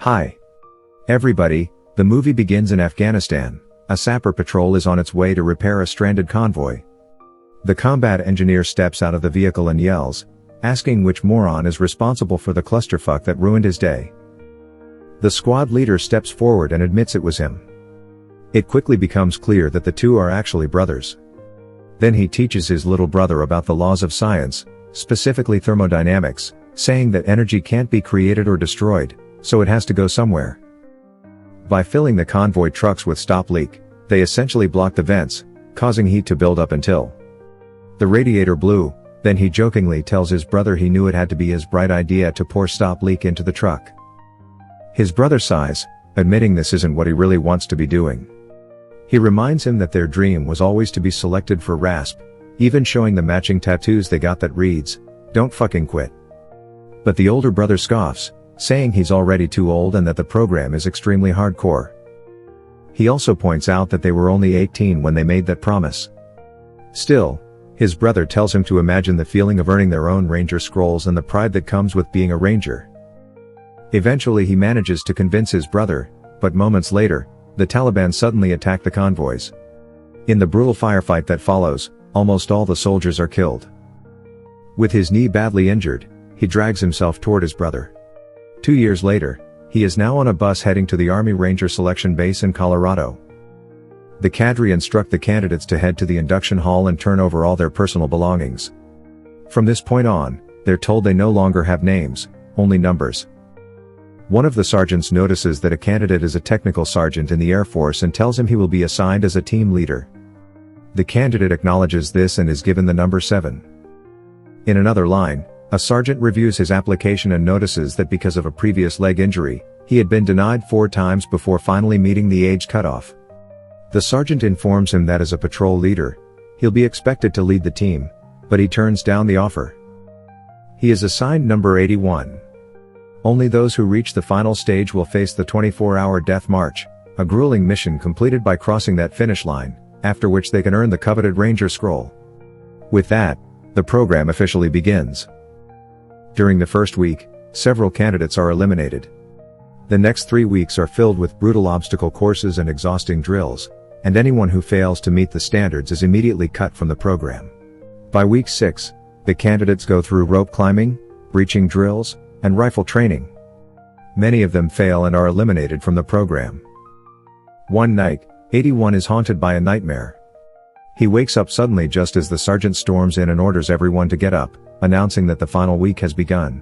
Hi. Everybody, the movie begins in Afghanistan. A sapper patrol is on its way to repair a stranded convoy. The combat engineer steps out of the vehicle and yells, asking which moron is responsible for the clusterfuck that ruined his day. The squad leader steps forward and admits it was him. It quickly becomes clear that the two are actually brothers. Then he teaches his little brother about the laws of science, specifically thermodynamics, saying that energy can't be created or destroyed, so it has to go somewhere. By filling the convoy trucks with stop leak, they essentially block the vents, causing heat to build up until the radiator blew. Then he jokingly tells his brother he knew it had to be his bright idea to pour stop leak into the truck. His brother sighs, admitting this isn't what he really wants to be doing. He reminds him that their dream was always to be selected for RASP, even showing the matching tattoos they got that reads, "Don't fucking quit." But the older brother scoffs, saying he's already too old and that the program is extremely hardcore. He also points out that they were only 18 when they made that promise. Still, his brother tells him to imagine the feeling of earning their own Ranger scrolls and the pride that comes with being a Ranger. Eventually he manages to convince his brother, but moments later, the Taliban suddenly attack the convoys. In the brutal firefight that follows, almost all the soldiers are killed. With his knee badly injured, he drags himself toward his brother. 2 years later, he is now on a bus heading to the Army Ranger Selection Base in Colorado. The cadre instruct the candidates to head to the induction hall and turn over all their personal belongings. From this point on, they're told they no longer have names, only numbers. One of the sergeants notices that a candidate is a technical sergeant in the Air Force and tells him he will be assigned as a team leader. The candidate acknowledges this and is given the number 7. In another line, a sergeant reviews his application and notices that because of a previous leg injury, he had been denied 4 times before finally meeting the age cutoff. The sergeant informs him that as a patrol leader, he'll be expected to lead the team, but he turns down the offer. He is assigned number 81. Only those who reach the final stage will face the 24-hour death march, a grueling mission completed by crossing that finish line, after which they can earn the coveted Ranger Scroll. With that, the program officially begins. During the first week, several candidates are eliminated. The next 3 weeks are filled with brutal obstacle courses and exhausting drills, and anyone who fails to meet the standards is immediately cut from the program. By week 6, the candidates go through rope climbing, breaching drills, and rifle training. Many of them fail and are eliminated from the program. One night, 81 is haunted by a nightmare. He wakes up suddenly just as the sergeant storms in and orders everyone to get up, announcing that the final week has begun.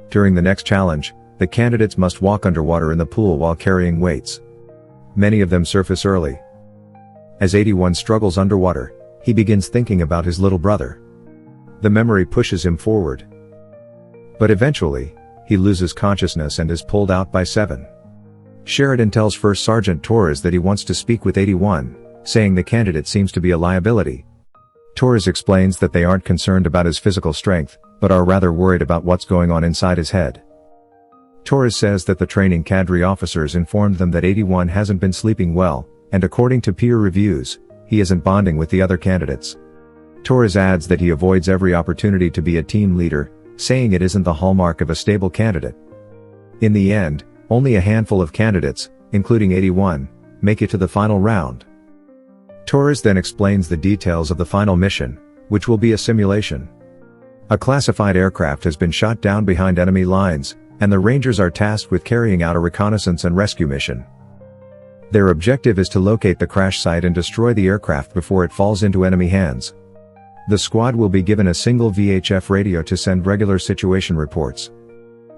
During the next challenge, the candidates must walk underwater in the pool while carrying weights. Many of them surface early. As 81 struggles underwater, he begins thinking about his little brother. The memory pushes him forward. But eventually, he loses consciousness and is pulled out by 7. Sheridan tells First Sergeant Torres that he wants to speak with 81, saying the candidate seems to be a liability. Torres explains that they aren't concerned about his physical strength, but are rather worried about what's going on inside his head. Torres says that the training cadre officers informed them that 81 hasn't been sleeping well, and according to peer reviews, he isn't bonding with the other candidates. Torres adds that he avoids every opportunity to be a team leader, saying it isn't the hallmark of a stable candidate. In the end, only a handful of candidates, including 81, make it to the final round. Torres then explains the details of the final mission, which will be a simulation. A classified aircraft has been shot down behind enemy lines, and the Rangers are tasked with carrying out a reconnaissance and rescue mission. Their objective is to locate the crash site and destroy the aircraft before it falls into enemy hands. The squad will be given a single VHF radio to send regular situation reports.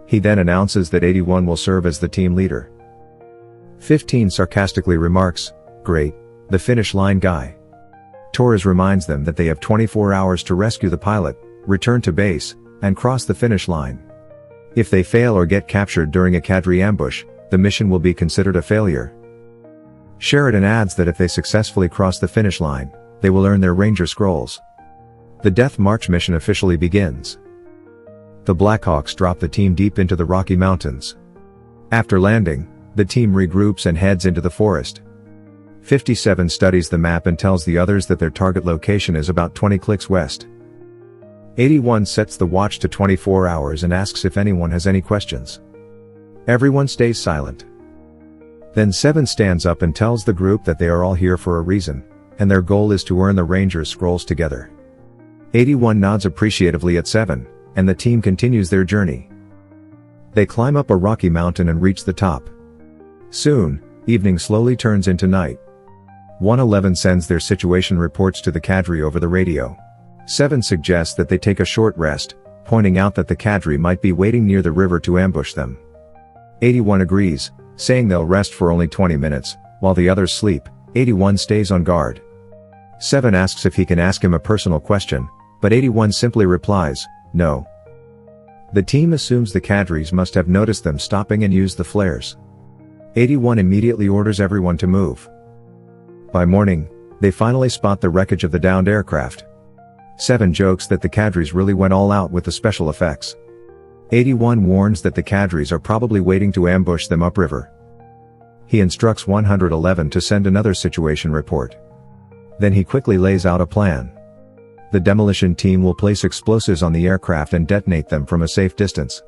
He then announces that 81 will serve as the team leader. 15 sarcastically remarks, "Great, the finish line guy." Torres reminds them that they have 24 hours to rescue the pilot, return to base, and cross the finish line. If they fail or get captured during a cadre ambush, the mission will be considered a failure. Sheridan adds that if they successfully cross the finish line, they will earn their Ranger Scrolls. The Death March mission officially begins. The Blackhawks drop the team deep into the Rocky Mountains. After landing, the team regroups and heads into the forest. 57 studies the map and tells the others that their target location is about 20 clicks west. 81 sets the watch to 24 hours and asks if anyone has any questions. Everyone stays silent. Then 7 stands up and tells the group that they are all here for a reason, and their goal is to earn the Ranger's scrolls together. 81 nods appreciatively at 7, and the team continues their journey. They climb up a rocky mountain and reach the top. Soon, evening slowly turns into night. 111 sends their situation reports to the cadre over the radio. 7 suggests that they take a short rest, pointing out that the cadre might be waiting near the river to ambush them. 81 agrees, saying they'll rest for only 20 minutes, while the others sleep. 81 stays on guard. 7 asks if he can ask him a personal question, but 81 simply replies, no. The team assumes the cadres must have noticed them stopping and used the flares. 81 immediately orders everyone to move. By morning, they finally spot the wreckage of the downed aircraft. 7 jokes that the cadres really went all out with the special effects. 81 warns that the cadres are probably waiting to ambush them upriver. He instructs 111 to send another situation report. Then he quickly lays out a plan. The demolition team will place explosives on the aircraft and detonate them from a safe distance.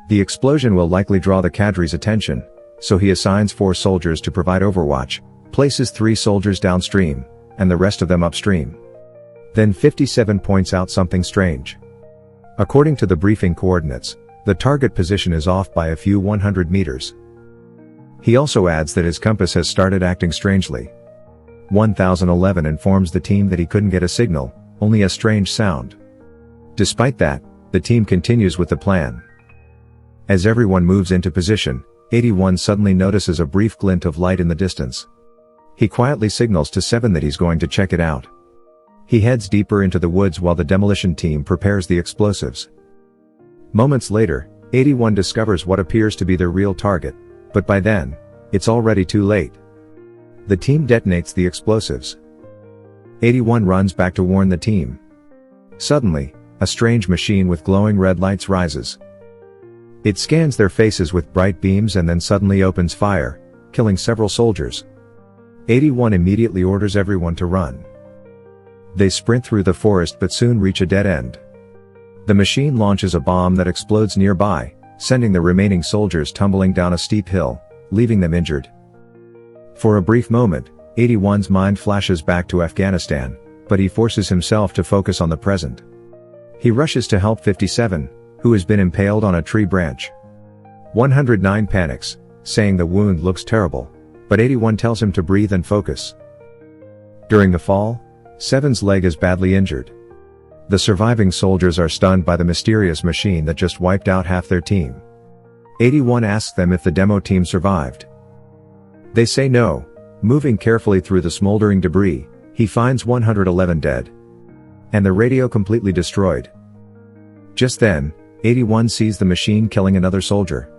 The explosion will likely draw the cadre's attention, so he assigns 4 soldiers to provide overwatch, places 3 soldiers downstream, and the rest of them upstream. Then 57 points out something strange. According to the briefing coordinates, the target position is off by a few 100 meters. He also adds that his compass has started acting strangely. 1011 informs the team that he couldn't get a signal, only a strange sound. Despite that, the team continues with the plan. As everyone moves into position, 81 suddenly notices a brief glint of light in the distance. He quietly signals to 7 that he's going to check it out. He heads deeper into the woods while the demolition team prepares the explosives. Moments later, 81 discovers what appears to be their real target, but by then, it's already too late. The team detonates the explosives. 81 runs back to warn the team. Suddenly, a strange machine with glowing red lights rises. It scans their faces with bright beams and then suddenly opens fire, killing several soldiers. 81 immediately orders everyone to run. They sprint through the forest but soon reach a dead end. The machine launches a bomb that explodes nearby, sending the remaining soldiers tumbling down a steep hill, leaving them injured. For a brief moment, 81's mind flashes back to Afghanistan, but he forces himself to focus on the present. He rushes to help 57, who has been impaled on a tree branch. 109 panics, saying the wound looks terrible, but 81 tells him to breathe and focus. During the fall, 7's leg is badly injured. The surviving soldiers are stunned by the mysterious machine that just wiped out half their team. 81 asks them if the demo team survived. They say no. Moving carefully through the smoldering debris, he finds 111 dead. And the radio completely destroyed. Just then, 81 sees the machine killing another soldier.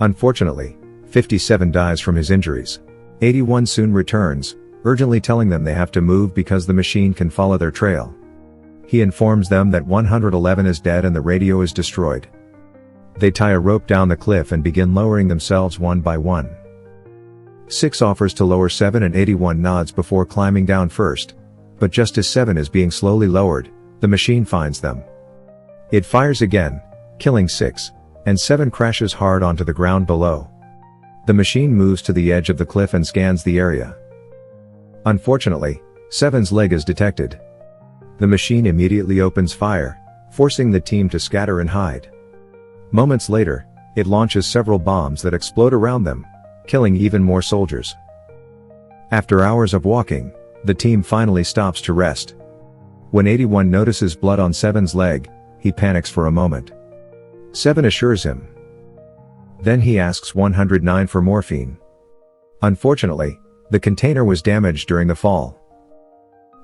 Unfortunately, 57 dies from his injuries. 81 soon returns, urgently telling them they have to move because the machine can follow their trail. He informs them that 111 is dead and the radio is destroyed. They tie a rope down the cliff and begin lowering themselves one by one. 6 offers to lower 7 and 81 nods before climbing down first, but just as 7 is being slowly lowered, the machine finds them. It fires again, killing 6, and 7 crashes hard onto the ground below. The machine moves to the edge of the cliff and scans the area. Unfortunately, 7's leg is detected. The machine immediately opens fire, forcing the team to scatter and hide. Moments later, it launches several bombs that explode around them, killing even more soldiers. After hours of walking, the team finally stops to rest. When 81 notices blood on 7's leg, he panics for a moment. 7 assures him. Then he asks 109 for morphine. Unfortunately, the container was damaged during the fall.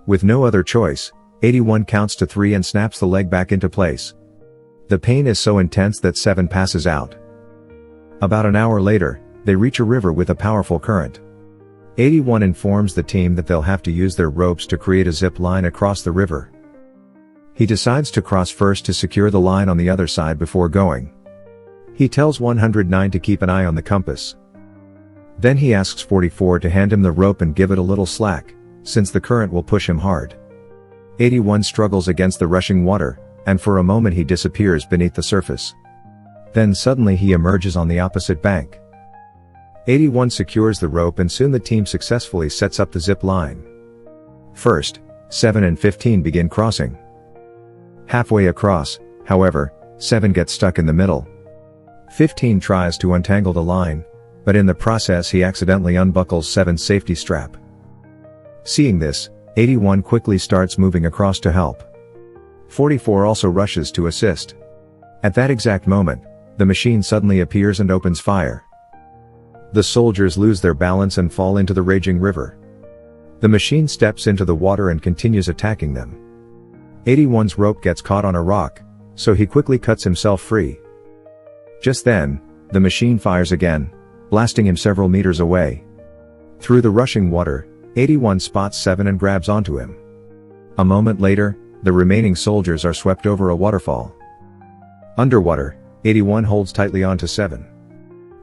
With no other choice, 81 counts to 3 and snaps the leg back into place. The pain is so intense that 7 passes out. About an hour later, they reach a river with a powerful current. 81 informs the team that they'll have to use their ropes to create a zip line across the river. He decides to cross first to secure the line on the other side before going. He tells 109 to keep an eye on the compass. Then he asks 44 to hand him the rope and give it a little slack, since the current will push him hard. 81 struggles against the rushing water, and for a moment he disappears beneath the surface. Then suddenly he emerges on the opposite bank. 81 secures the rope and soon the team successfully sets up the zip line. First, 7 and 15 begin crossing. Halfway across, however, 7 gets stuck in the middle. 15 tries to untangle the line, but in the process he accidentally unbuckles 7's safety strap. Seeing this, 81 quickly starts moving across to help. 44 also rushes to assist. At that exact moment, the machine suddenly appears and opens fire. The soldiers lose their balance and fall into the raging river. The machine steps into the water and continues attacking them. 81's rope gets caught on a rock, so he quickly cuts himself free. Just then, the machine fires again, blasting him several meters away. Through the rushing water, 81 spots 7 and grabs onto him. A moment later, the remaining soldiers are swept over a waterfall. Underwater, 81 holds tightly onto 7.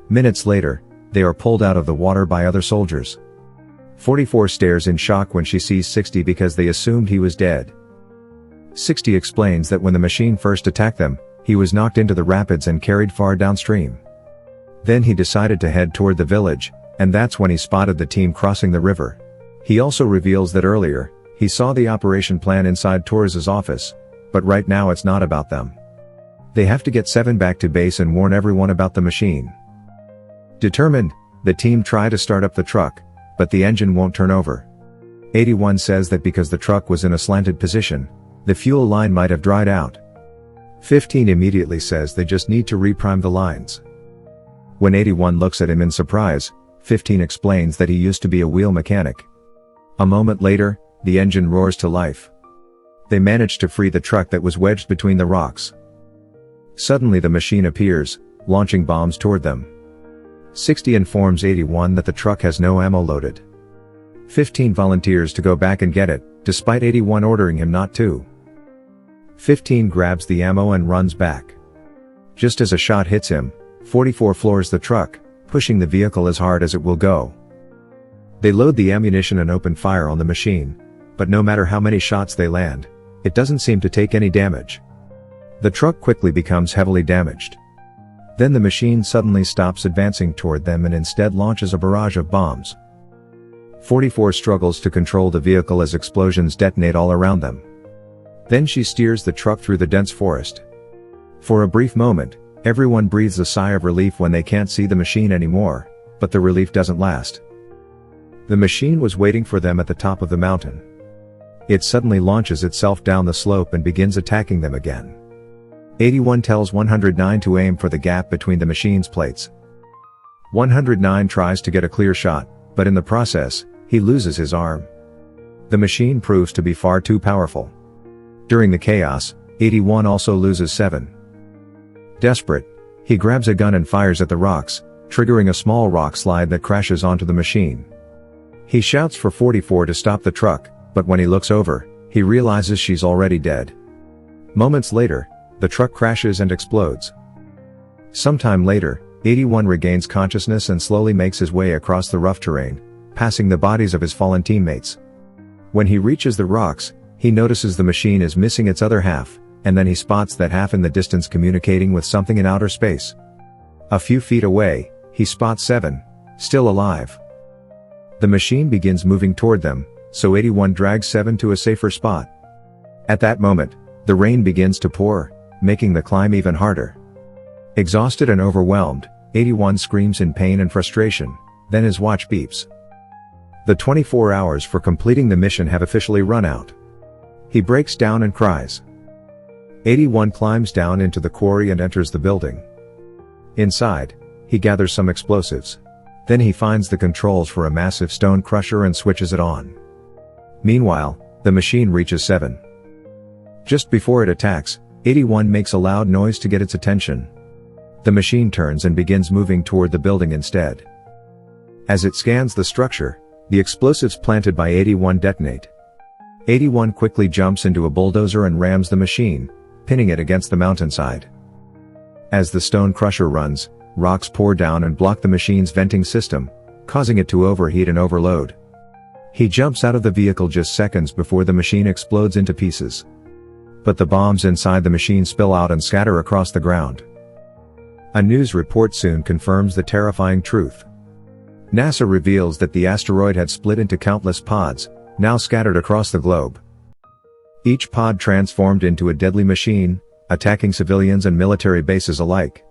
Minutes later, they are pulled out of the water by other soldiers. 44 stares in shock when she sees 60 because they assumed he was dead. 60 explains that when the machine first attacked them, he was knocked into the rapids and carried far downstream. Then he decided to head toward the village, and that's when he spotted the team crossing the river. He also reveals that earlier, he saw the operation plan inside Torres's office, but right now it's not about them. They have to get 7 back to base and warn everyone about the machine. Determined, the team try to start up the truck, but the engine won't turn over. 81 says that because the truck was in a slanted position, the fuel line might have dried out. 15 immediately says they just need to reprime the lines. When 81 looks at him in surprise, 15 explains that he used to be a wheel mechanic. A moment later, the engine roars to life. They manage to free the truck that was wedged between the rocks. Suddenly the machine appears, launching bombs toward them. 60 informs 81 that the truck has no ammo loaded. 15 volunteers to go back and get it, despite 81 ordering him not to. 15 grabs the ammo and runs back. Just as a shot hits him, 44 floors the truck, pushing the vehicle as hard as it will go. They load the ammunition and open fire on the machine, but no matter how many shots they land, it doesn't seem to take any damage. The truck quickly becomes heavily damaged. Then the machine suddenly stops advancing toward them and instead launches a barrage of bombs. 44 struggles to control the vehicle as explosions detonate all around them. Then she steers the truck through the dense forest. For a brief moment, everyone breathes a sigh of relief when they can't see the machine anymore, but the relief doesn't last. The machine was waiting for them at the top of the mountain. It suddenly launches itself down the slope and begins attacking them again. 81 tells 109 to aim for the gap between the machine's plates. 109 tries to get a clear shot, but in the process, he loses his arm. The machine proves to be far too powerful. During the chaos, 81 also loses 7. Desperate, he grabs a gun and fires at the rocks, triggering a small rock slide that crashes onto the machine. He shouts for 44 to stop the truck, but when he looks over, he realizes she's already dead. Moments later, the truck crashes and explodes. Sometime later, 81 regains consciousness and slowly makes his way across the rough terrain, passing the bodies of his fallen teammates. When he reaches the rocks, he notices the machine is missing its other half, and then he spots that half in the distance communicating with something in outer space. A few feet away, he spots 7, still alive. The machine begins moving toward them, so 81 drags 7 to a safer spot. At that moment, the rain begins to pour, making the climb even harder. Exhausted and overwhelmed, 81 screams in pain and frustration, then his watch beeps. The 24 hours for completing the mission have officially run out. He breaks down and cries. 81 climbs down into the quarry and enters the building. Inside, he gathers some explosives. Then he finds the controls for a massive stone crusher and switches it on. Meanwhile, the machine reaches 7. Just before it attacks, 81 makes a loud noise to get its attention. The machine turns and begins moving toward the building instead. As it scans the structure, the explosives planted by 81 detonate. 81 quickly jumps into a bulldozer and rams the machine, pinning it against the mountainside. As the stone crusher runs, rocks pour down and block the machine's venting system, causing it to overheat and overload. He jumps out of the vehicle just seconds before the machine explodes into pieces. But the bombs inside the machine spill out and scatter across the ground. A news report soon confirms the terrifying truth. NASA reveals that the asteroid had split into countless pods, now scattered across the globe. Each pod transformed into a deadly machine, attacking civilians and military bases alike.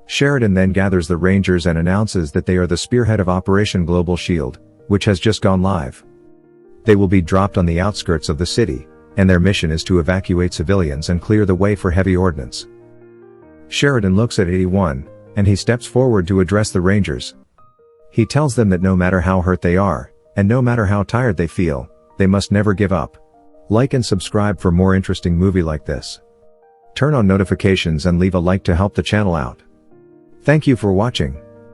Sheridan then gathers the Rangers and announces that they are the spearhead of Operation Global Shield, which has just gone live. They will be dropped on the outskirts of the city, and their mission is to evacuate civilians and clear the way for heavy ordnance. Sheridan looks at 81, and he steps forward to address the Rangers. He tells them that no matter how hurt they are, and no matter how tired they feel, they must never give up. Like and subscribe for more interesting movie like this. Turn on notifications and leave a like to help the channel out. Thank you for watching.